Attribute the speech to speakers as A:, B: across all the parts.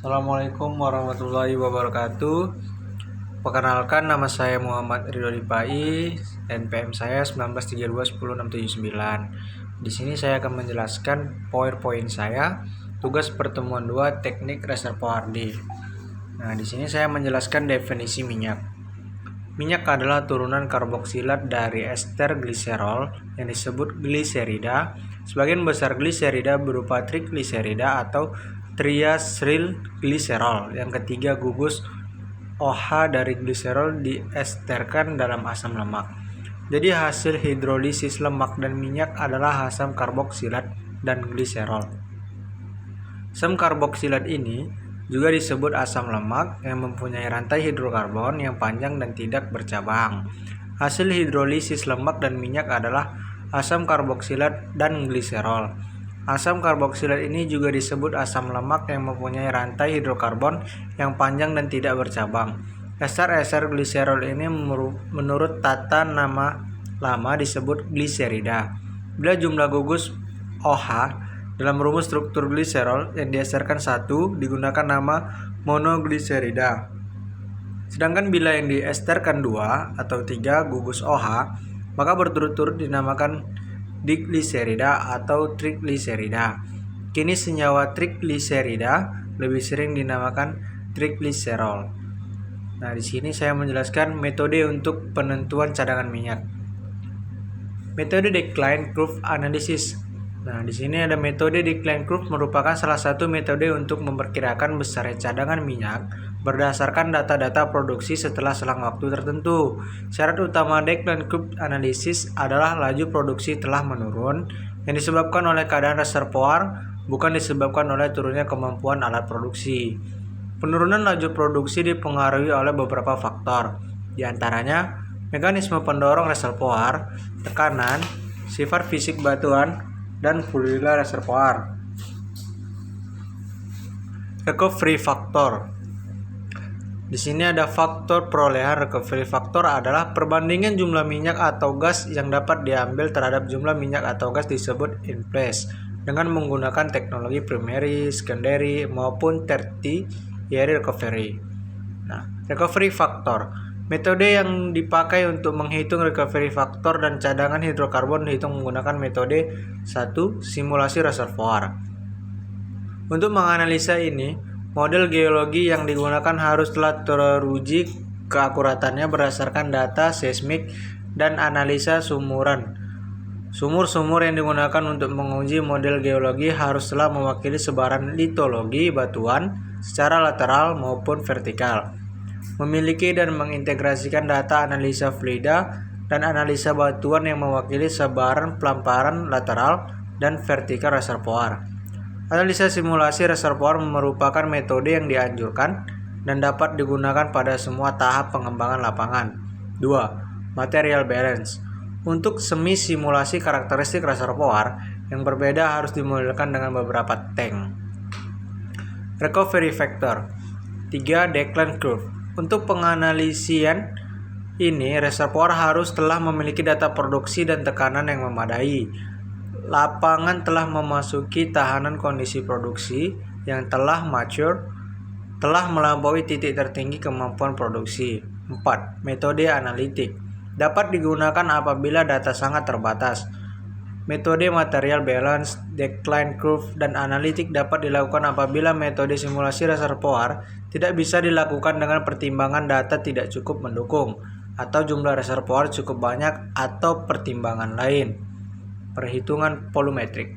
A: Assalamualaikum warahmatullahi wabarakatuh. Perkenalkan, nama saya Muhammad Ridho Dipai, NPM saya 19321069. Di sini saya akan menjelaskan PowerPoint saya, tugas pertemuan 2 teknik reservoir D. Nah, di sini saya menjelaskan definisi minyak. Minyak adalah turunan karboksilat dari ester gliserol yang disebut gliserida. Sebagian besar gliserida berupa trigliserida atau triacylglycerol. Yang ketiga, gugus OH dari gliserol diesterkan dalam asam lemak. Jadi hasil hidrolisis lemak dan minyak adalah asam karboksilat dan gliserol. Asam karboksilat ini juga disebut asam lemak yang mempunyai rantai hidrokarbon yang panjang dan tidak bercabang. Hasil hidrolisis lemak dan minyak adalah asam karboksilat dan gliserol. Asam karboksilat ini juga disebut asam lemak yang mempunyai rantai hidrokarbon yang panjang dan tidak bercabang. Ester gliserol ini menurut tata nama lama disebut gliserida. Bila jumlah gugus OH dalam rumus struktur gliserol yang diesterkan 1 digunakan nama monogliserida. Sedangkan bila yang diesterkan 2 atau 3 gugus OH, maka berturut-turut dinamakan digliserida atau trigliserida. Kini senyawa trigliserida lebih sering dinamakan trigliserol. Nah, di sini saya menjelaskan metode untuk penentuan cadangan minyak. Metode decline curve analysis. Nah, di sini ada metode decline curve merupakan salah satu metode untuk memperkirakan besarnya cadangan minyak berdasarkan data-data produksi setelah selang waktu tertentu. Syarat utama decline curve analysis adalah laju produksi telah menurun yang disebabkan oleh keadaan reservoir, bukan disebabkan oleh turunnya kemampuan alat produksi. Penurunan laju produksi dipengaruhi oleh beberapa faktor, di antaranya mekanisme pendorong reservoir, tekanan, sifat fisik batuan, dan fluida reservoir. Recovery factor. Di sini ada faktor perolehan. Recovery factor adalah perbandingan jumlah minyak atau gas yang dapat diambil terhadap jumlah minyak atau gas disebut in place dengan menggunakan teknologi primary, secondary, maupun tertiary recovery. Nah, recovery factor. Metode yang dipakai untuk menghitung recovery factor dan cadangan hidrokarbon dihitung menggunakan metode 1. Simulasi reservoir. Untuk menganalisa ini, model geologi yang digunakan harus telah teruji keakuratannya berdasarkan data seismik dan analisa sumuran. Sumur-sumur yang digunakan untuk menguji model geologi harus telah mewakili sebaran litologi batuan secara lateral maupun vertikal, memiliki dan mengintegrasikan data analisa fluida dan analisa batuan yang mewakili sebaran pelamparan lateral dan vertikal reservoir. Analisa simulasi reservoir merupakan metode yang dianjurkan dan dapat digunakan pada semua tahap pengembangan lapangan. 2. Material balance. Untuk semi simulasi karakteristik reservoir yang berbeda harus dimodelkan dengan beberapa tank. Recovery factor. 3. Decline curve. Untuk penganalisian ini, reservoir harus telah memiliki data produksi dan tekanan yang memadai. Lapangan telah memasuki tahanan kondisi produksi yang telah mature, telah melampaui titik tertinggi kemampuan produksi. 4. Metode analitik. Dapat digunakan apabila data sangat terbatas. Metode material balance, decline curve, dan analitik dapat dilakukan apabila metode simulasi reservoir tidak bisa dilakukan dengan pertimbangan data tidak cukup mendukung, atau jumlah reservoir cukup banyak, atau pertimbangan lain. Perhitungan volumetrik.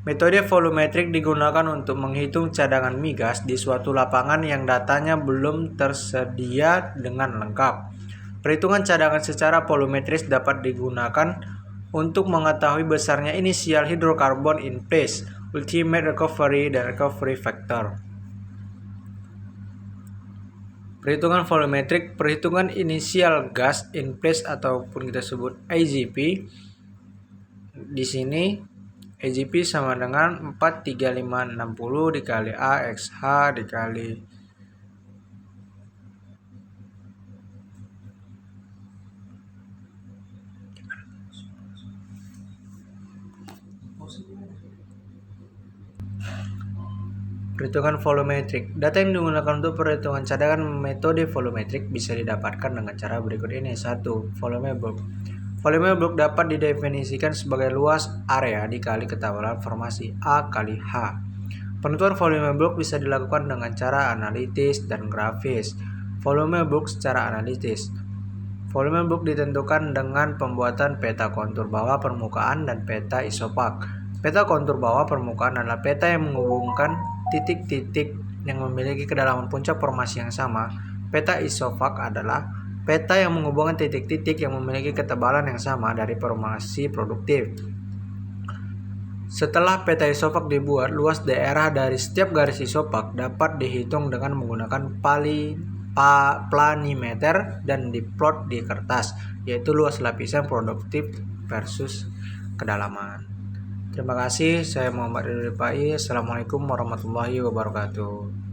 A: Metode volumetrik digunakan untuk menghitung cadangan migas di suatu lapangan yang datanya belum tersedia dengan lengkap. Perhitungan cadangan secara volumetris dapat digunakan untuk mengetahui besarnya inisial hidrokarbon in place, ultimate recovery, dan recovery factor. Perhitungan volumetrik, perhitungan inisial gas in place ataupun kita sebut IGP. Di sini IGP sama dengan 43560 dikali A XH dikali Perhitungan volumetrik. Data yang digunakan untuk perhitungan cadangan metode volumetrik bisa didapatkan dengan cara berikut ini. 1. Volume bulk. Volume bulk dapat didefinisikan sebagai luas area dikali ketebalan formasi A kali H. Penentuan volume bulk bisa dilakukan dengan cara analitis dan grafis. Volume bulk secara analitis. Volume bulk ditentukan dengan pembuatan peta kontur bawah permukaan dan peta isopak. Peta kontur bawah permukaan adalah peta yang menghubungkan titik-titik yang memiliki kedalaman puncak formasi yang sama. Peta isopak adalah peta yang menghubungkan titik-titik yang memiliki ketebalan yang sama dari formasi produktif. Setelah peta isopak dibuat, luas daerah dari setiap garis isopak dapat dihitung dengan menggunakan planimeter dan diplot di kertas, yaitu luas lapisan produktif versus kedalaman. Terima kasih, saya Muhammad Ridho Pai. Assalamualaikum warahmatullahi wabarakatuh.